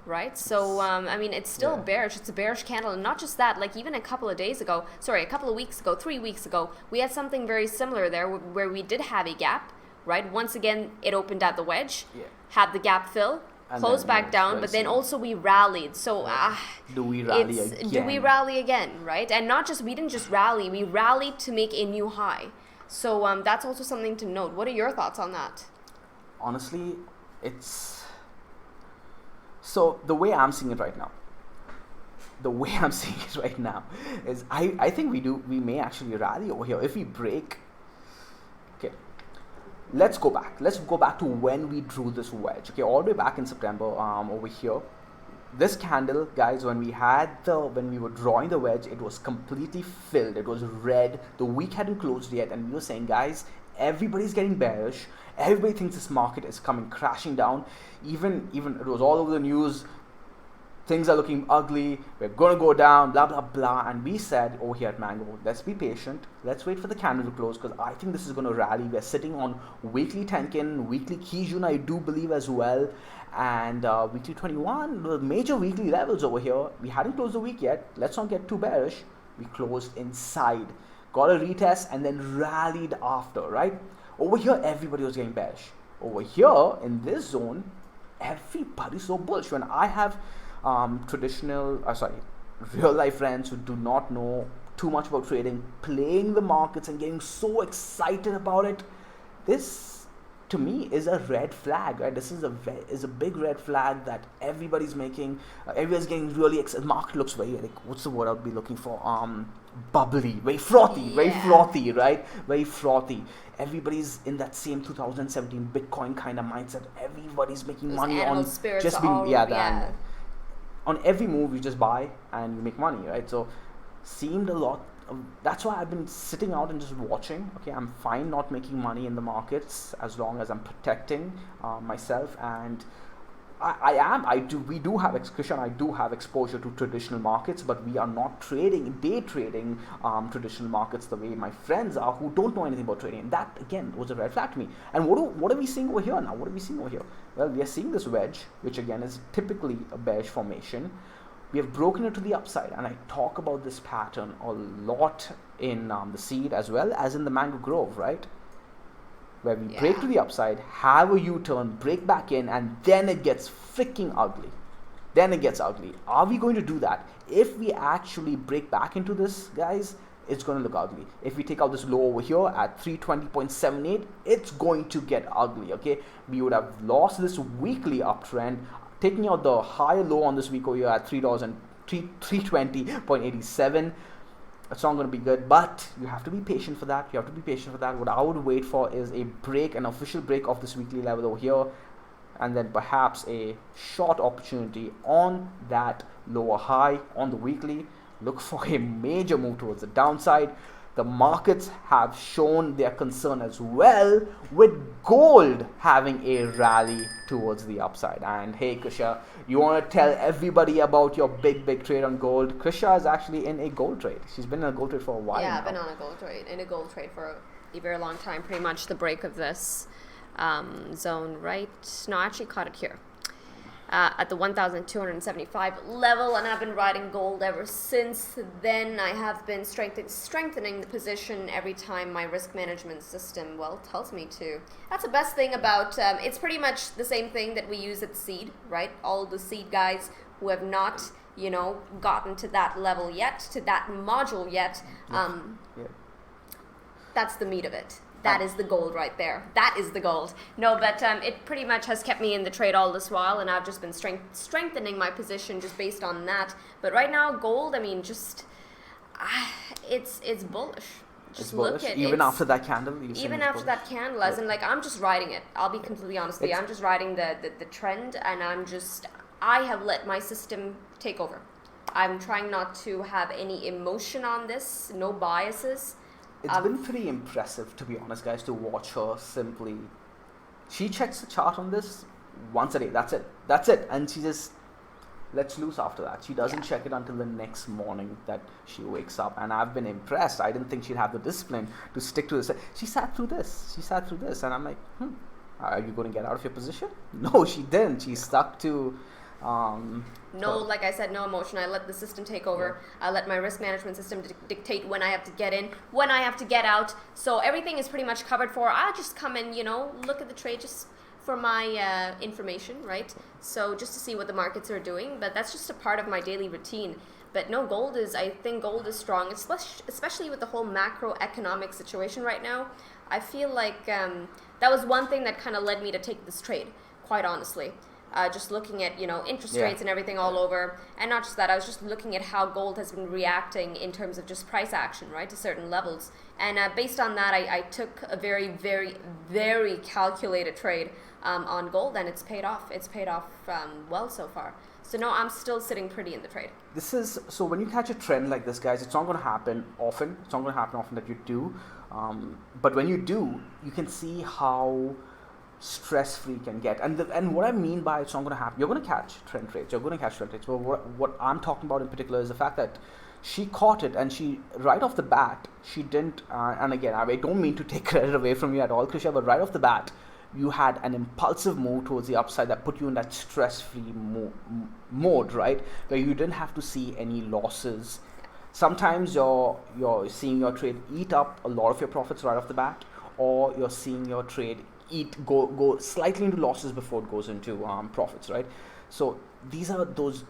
right? So, I mean, it's still bearish. It's a bearish candle, and not just that, like even a couple of weeks ago, 3 weeks ago, we had something very similar there where we did have a gap, right? Once again, it opened at the wedge, had the gap fill, closed back down, but then also we rallied. So do we rally again? Do we rally again, right? And we didn't just rally, we rallied to make a new high. So that's also something to note. What are your thoughts on that? Honestly, so the way I'm seeing it right now, is I think we may actually rally over here if we break. Let's go back to when we drew this wedge. Okay, all the way back in September, over here. This candle, guys, when we were drawing the wedge, it was completely filled. It was red. The week hadn't closed yet, and we were saying, guys, everybody's getting bearish. Everybody thinks this market is coming crashing down. Even it was all over the news. Things are looking ugly. We're gonna go down. Blah blah blah. And we said over here at Mango, let's be patient. Let's wait for the candle to close because I think this is gonna rally. We're sitting on weekly Tenkin, weekly Kijun, I do believe as well, and weekly 21, the major weekly levels over here. We hadn't closed the week yet. Let's not get too bearish. We closed inside, got a retest, and then rallied after. Right over here, everybody was getting bearish. Over here in this zone, everybody's so bullish. When I have real life friends who do not know too much about trading, playing the markets and getting so excited about it, this to me is a red flag, right? This is a big red flag that everybody's making. Everybody's getting really excited. Market looks very, like, what's the word I'll be looking for? Bubbly, very frothy, right? Very frothy. Everybody's in that same 2017 Bitcoin kind of mindset. Everybody's making those money on just being on every move. You just buy and you make money, right? So seemed a lot that's why I've been sitting out and just watching. Okay, I'm fine not making money in the markets as long as I'm protecting myself, and we do have Krisha and I do have exposure to traditional markets, but we are not day trading traditional markets the way my friends are who don't know anything about trading. And that again was a red flag to me. And what are we seeing over here now? What are we seeing over here? Well, we are seeing this wedge, which again is typically a bearish formation. We have broken it to the upside, and I talk about this pattern a lot in the seed as well as in the Mango Grove, right? Where we break to the upside, have a U-turn, break back in, and then it gets freaking ugly. Then it gets ugly. Are we going to do that? If we actually break back into this, guys, it's going to look ugly. If we take out this low over here at 320.78, it's going to get ugly, okay? We would have lost this weekly uptrend, taking out the higher low on this week over here at $320.87. It's not going to be good, but you have to be patient for that. What I would wait for is a break, an official break of this weekly level over here, and then perhaps a short opportunity on that lower high on the weekly. Look for a major move towards the downside. The markets have shown their concern as well, with gold having a rally towards the upside. And hey, Krisha, you want to tell everybody about your big trade on gold? Krisha is actually in a gold trade. She's been in a gold trade for a while now. I've been on a gold trade, for a very long time, pretty much the break of this zone, right? No, I actually caught it here. At the 1,275 level, and I've been riding gold ever since then. I have been strengthening the position every time my risk management system, tells me to. That's the best thing about, it's pretty much the same thing that we use at seed, right? All the seed guys who have not, gotten to that level yet, to that module yet, that's the meat of it. That is the gold right there. That is the gold. No, but it pretty much has kept me in the trade all this while, and I've just been strengthening my position just based on that. But right now, gold, I mean, just it's bullish. Just look at even after that candle. Even after that candle, as in, like, I'm just riding it. I'll be completely honest with you. I'm just riding the trend, and I have let my system take over. I'm trying not to have any emotion on this, no biases. It's been pretty impressive, to be honest, guys, to watch her simply. She checks the chart on this once a day. That's it. And she just lets loose after that. She doesn't check it until the next morning that she wakes up. And I've been impressed. I didn't think she'd have the discipline to stick to this. She sat through this. And I'm like, are you going to get out of your position? No, she didn't. She stuck to... like I said, no emotion. I let the system take over. I let my risk management system dictate when I have to get in, when I have to get out. So everything is pretty much covered for. I'll just come and, look at the trade just for my information, right? So just to see what the markets are doing. But that's just a part of my daily routine. But no, I think gold is strong, especially with the whole macroeconomic situation right now. I feel like that was one thing that kind of led me to take this trade, quite honestly. Just looking at, interest rates and everything all over. And not just that, I was just looking at how gold has been reacting in terms of just price action, right, to certain levels. And based on that, I took a very, very, very calculated trade on gold, and it's paid off. It's paid off well so far. So no, I'm still sitting pretty in the trade. So when you catch a trend like this, guys, it's not going to happen often. It's not going to happen often that you do. But when you do, you can see how stress-free can get, and what I mean by it's not going to happen, you're going to catch trend trades. But what I'm talking about in particular is the fact that she caught it, and she right off the bat she didn't. And again, I don't mean to take credit away from you at all, Krisha, but right off the bat, you had an impulsive move towards the upside that put you in that stress-free mode, right, where you didn't have to see any losses. Sometimes you're seeing your trade eat up a lot of your profits right off the bat, or you're seeing your trade go slightly into losses before it goes into profits, right? So these are those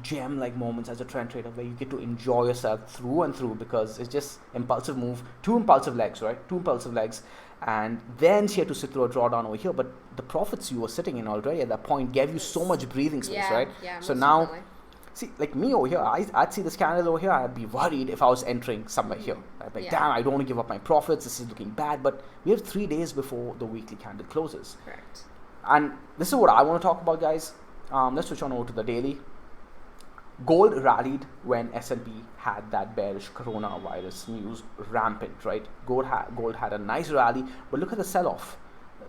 gem-like moments as a trend trader where you get to enjoy yourself through and through, because it's just impulsive move, two impulsive legs, and then she had to sit through a drawdown over here, but the profits you were sitting in already at that point gave you so much breathing space, right? So now definitely. See, like me over here, I'd see this candle over here, I'd be worried if I was entering somewhere here. I'd be like, damn, I don't want to give up my profits, this is looking bad. But we have 3 days before the weekly candle closes. Correct. And this is what I want to talk about, guys. Let's switch on over to the daily. Gold rallied when S&P had that bearish coronavirus news rampant, right? Gold had a nice rally, but look at the sell-off.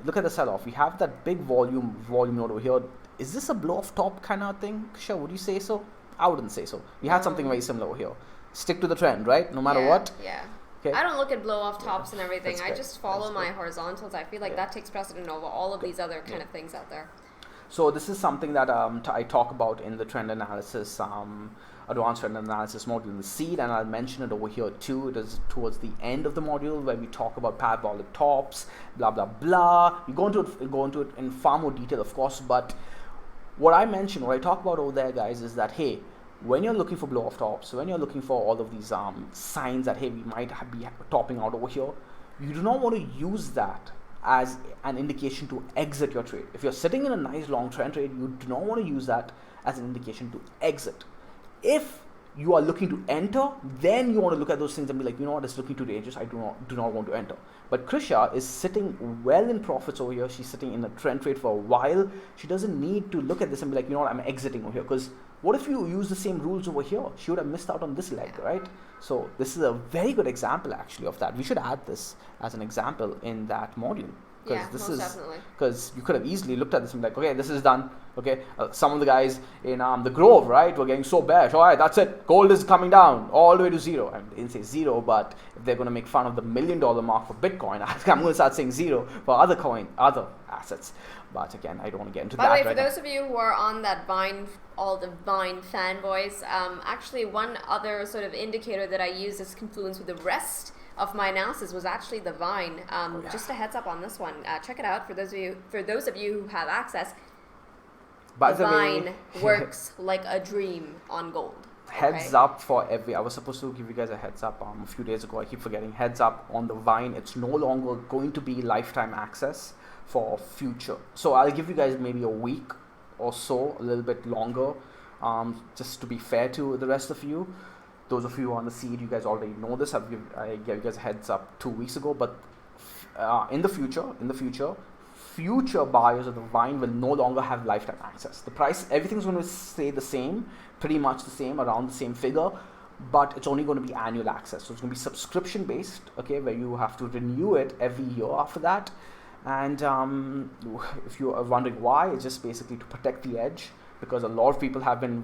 Look at the sell-off. We have that big volume node over here. Is this a blow-off top kind of thing? Sure, would you say so? I wouldn't say so. We had something very similar over here. Stick to the trend, right? No matter what. Yeah. Okay. I don't look at blow-off tops and everything. I just follow my horizontals. I feel like that takes precedent over all of these other kind of things out there. So this is something that I talk about in the trend analysis, advanced trend analysis module in the seed, and I'll mention it over here too. It is towards the end of the module where we talk about parabolic tops, blah blah blah. We go into it in far more detail, of course. But what I talk about over there, guys, is that hey, when you're looking for blow-off tops, when you're looking for all of these signs that hey, we might be topping out over here, you do not want to use that as an indication to exit your trade. If you're sitting in a nice long trend trade, you do not want to use that as an indication to exit. If you are looking to enter, then you want to look at those things and be like, you know what, it's looking too dangerous, I do not want to enter. But Krisha is sitting well in profits over here. She's sitting in a trend trade for a while. She doesn't need to look at this and be like, you know what, I'm exiting over here, because what if you use the same rules over here? She would have missed out on this leg, right? So this is a very good example actually of that. We should add this as an example in that module. Because you could have easily looked at this and be like, okay, this is done. Okay, some of the guys in the Grove, right, were getting so bearish. All right, that's it. Gold is coming down all the way to zero. I didn't say zero, but if they're going to make fun of the $1 million mark for Bitcoin, I'm going to start saying zero for other assets. But again, I don't want to get into that. By the way, for those of you who are on that Vine, all the Vine fanboys, actually one other sort of indicator that I use as confluence with the rest of my analysis was actually the Vine. Just a heads up on this one. Check it out for those of you who have access. The Vine works like a dream on gold. Heads up for I was supposed to give you guys a heads up a few days ago. I keep forgetting. Heads up on the Vine. It's no longer going to be lifetime access for future. So I'll give you guys maybe a week or so, a little bit longer, just to be fair to the rest of you. Those of you on the seed, you guys already know this. I gave you guys a heads up 2 weeks ago. But in the future, future buyers of the Vine will no longer have lifetime access. The price, everything's going to stay the same, pretty much the same, around the same figure, but it's only going to be annual access. So it's going to be subscription based, okay, where you have to renew it every year after that. And if you are wondering why, it's just basically to protect the edge, because a lot of people have been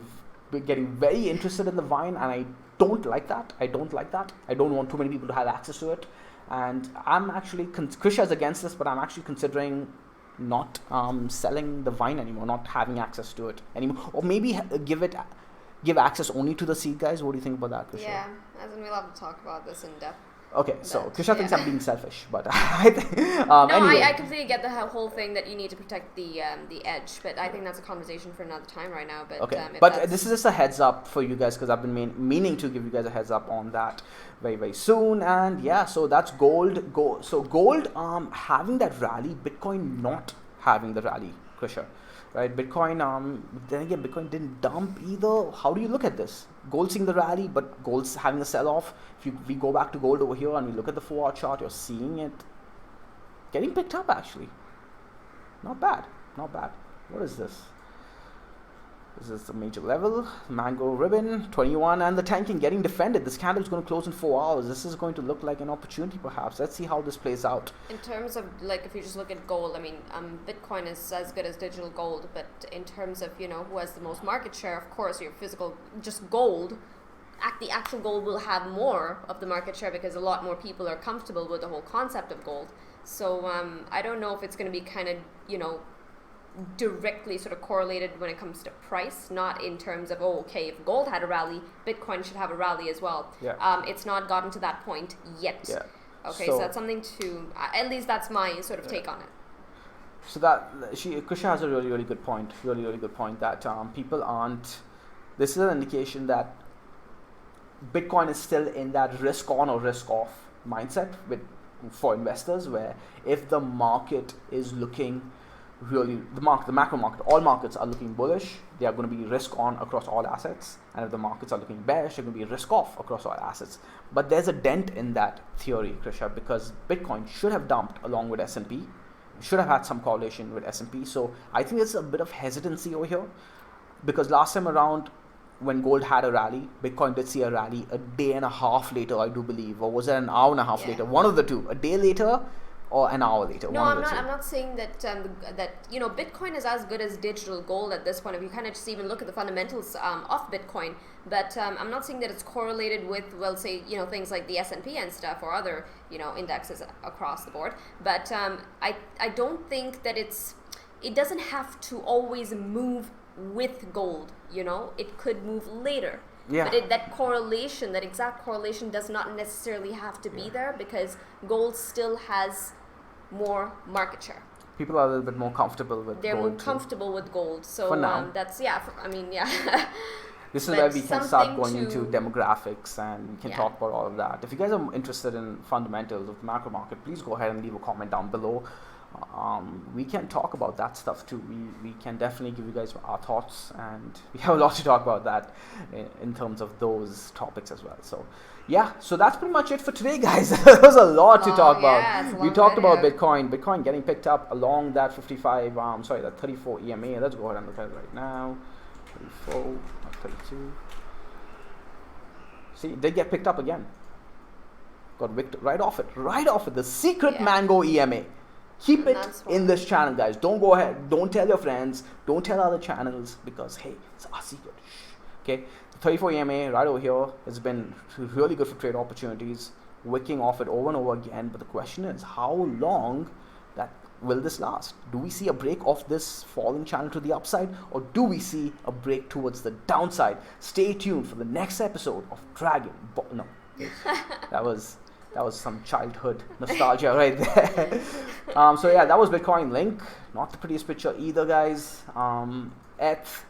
getting very interested in the Vine, and I don't like that. I don't want too many people to have access to it. And I'm actually, Krisha is against this, but I'm actually considering not selling the Vine anymore, not having access to it anymore, or maybe give access only to the seed guys. What do you think about that, Krisha? Yeah, as in we'll have to talk about this in depth. Okay, so Krisha thinks I'm being selfish, but I think anyway. I completely get the whole thing that you need to protect the edge, but I think that's a conversation for another time right now. But okay, but this is just a heads up for you guys, because I've been meaning to give you guys a heads up on that very, very soon. And yeah, so that's gold. So gold having that rally, Bitcoin not having the rally, Krisha. Right, Bitcoin, then again, Bitcoin didn't dump either. How do you look at this? Gold seeing the rally, but gold's having a sell-off. If we go back to gold over here and we look at the 4-hour chart, you're seeing it getting picked up actually. Not bad. What is this? This is the major level, mango ribbon, 21, and the tanking getting defended. This candle is going to close in 4 hours. This is going to look like an opportunity perhaps. Let's see how this plays out. In terms of, like, if you just look at gold, I mean, Bitcoin is as good as digital gold, but in terms of, you know, who has the most market share, of course, your physical, just gold, the actual gold will have more of the market share because a lot more people are comfortable with the whole concept of gold. So I don't know if it's going to be kind of, you know, directly sort of correlated when it comes to price, not in terms of, oh, okay, if gold had a rally, Bitcoin should have a rally as well. Yeah. It's not gotten to that point yet. Yeah. Okay, so that's something to, at least that's my sort of take on it. So Krisha has a really, really good point, that people aren't, this is an indication that Bitcoin is still in that risk on or risk off mindset for investors, where if the market is looking really, the macro market, all markets are looking bullish, they are going to be risk on across all assets, and if the markets are looking bearish, they're going to be risk off across all assets. But there's a dent in that theory, Krisha, because Bitcoin should have dumped along with S&P, should have had some correlation with S&P. So I think there's a bit of hesitancy over here, because last time around when gold had a rally, Bitcoin did see a rally a day and a half later, I do believe, or was it an hour and a half later? One of the two, a day later or an hour later. No, I'm not saying that Bitcoin is as good as digital gold at this point. If you kind of just even look at the fundamentals of Bitcoin, but I'm not saying that it's correlated with, well, say, things like the S&P and stuff or other indexes across the board. But I don't think that it doesn't have to always move with gold. It could move later. Yeah. But that exact correlation does not necessarily have to be there, because gold still has more market share. People are a little bit more comfortable with gold. They're more comfortable with gold. So for now. This is where we can start going into demographics, and we can talk about all of that. If you guys are interested in fundamentals of the macro market, please go ahead and leave a comment down below. We can talk about that stuff too. We can definitely give you guys our thoughts, and we have a lot to talk about that in terms of those topics as well. So so that's pretty much it for today, guys. There was a lot to talk about. We talked about Bitcoin getting picked up along that 34 EMA. Let's go ahead and look at it right now. 34, not 32. See, it did get picked up again. Got wicked right off it. The secret mango EMA. Keep it in this channel, guys. Don't go ahead. Don't tell your friends. Don't tell other channels, because, hey, it's our secret. Okay, the 34 EMA right over here has been really good for trade opportunities, wicking off it over and over again. But the question is, how long will this last? Do we see a break of this falling channel to the upside, or do we see a break towards the downside? Stay tuned for the next episode of Dragon Ball. No, that was some childhood nostalgia right there. That was Bitcoin Link. Not the prettiest picture either, guys. ETH.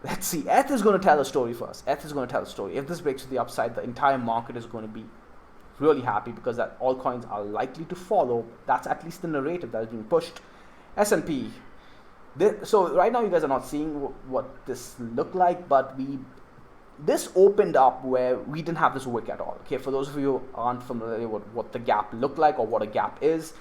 Let's see. ETH is going to tell a story for us. ETH is going to tell a story. If this breaks to the upside, the entire market is going to be really happy, because that all coins are likely to follow. That's at least the narrative that is being pushed. S&P. So right now you guys are not seeing what this looked like, but this opened up where we didn't have this wick at all. Okay, for those of you who aren't familiar with what the gap looked like or what a gap is,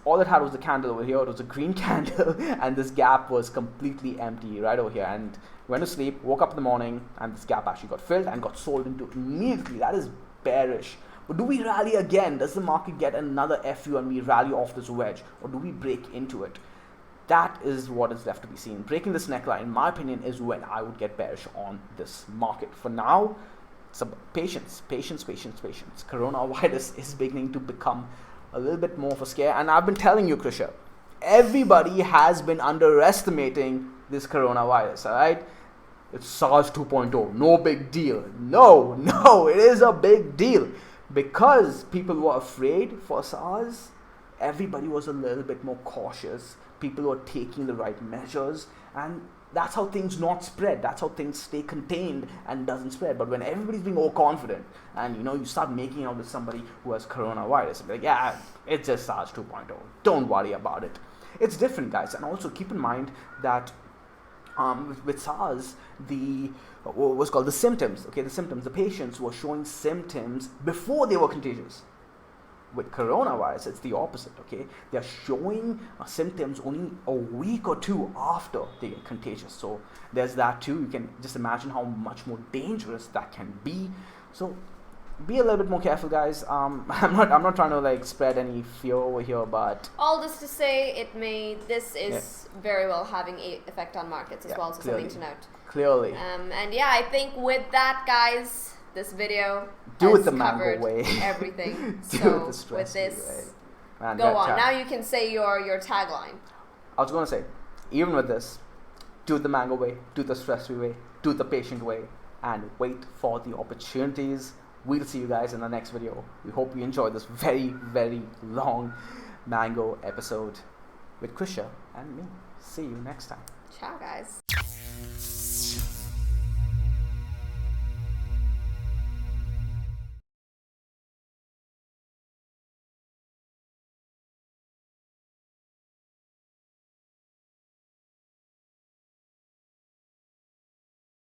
all it had was the candle over here. It was a green candle, and this gap was completely empty right over here. And went to sleep, woke up in the morning, and this gap actually got filled and got sold into immediately. That is bearish. But do we rally again? Does the market get another FU and we rally off this wedge, or do we break into it? That is what is left to be seen. Breaking this neckline, in my opinion, is when I would get bearish on this market. For now, patience. Coronavirus is beginning to become a little bit more of a scare. And I've been telling you, Krisha, everybody has been underestimating this coronavirus, all right? It's SARS 2.0, no big deal. No, it is a big deal. Because people were afraid for SARS, everybody was a little bit more cautious. People were taking the right measures, and that's how things not spread. That's how things stay contained and doesn't spread. But when everybody's being overconfident, and you start making out with somebody who has coronavirus, and be like, yeah, it's just SARS 2.0. Don't worry about it. It's different, guys. And also keep in mind that with SARS, what's called the symptoms. Okay, the patients were showing symptoms before they were contagious. With coronavirus, it's the opposite, okay? They're showing symptoms only a week or two after they get contagious. So there's that too. You can just imagine how much more dangerous that can be. So be a little bit more careful, guys. I'm not trying to spread any fear over here, but all this to say, this is very well having an effect on markets as well. So clearly, something to note. Clearly. I think with that, guys, this video do it the mango way. Everything. Do so it the stress with this, way. Man, go on. Now you can say your tagline. I was going to say, even with this, do it the mango way, do it the stress-free way, do it the patient way, and wait for the opportunities. We'll see you guys in the next video. We hope you enjoyed this very, very long mango episode with Krisha and me. See you next time. Ciao, guys.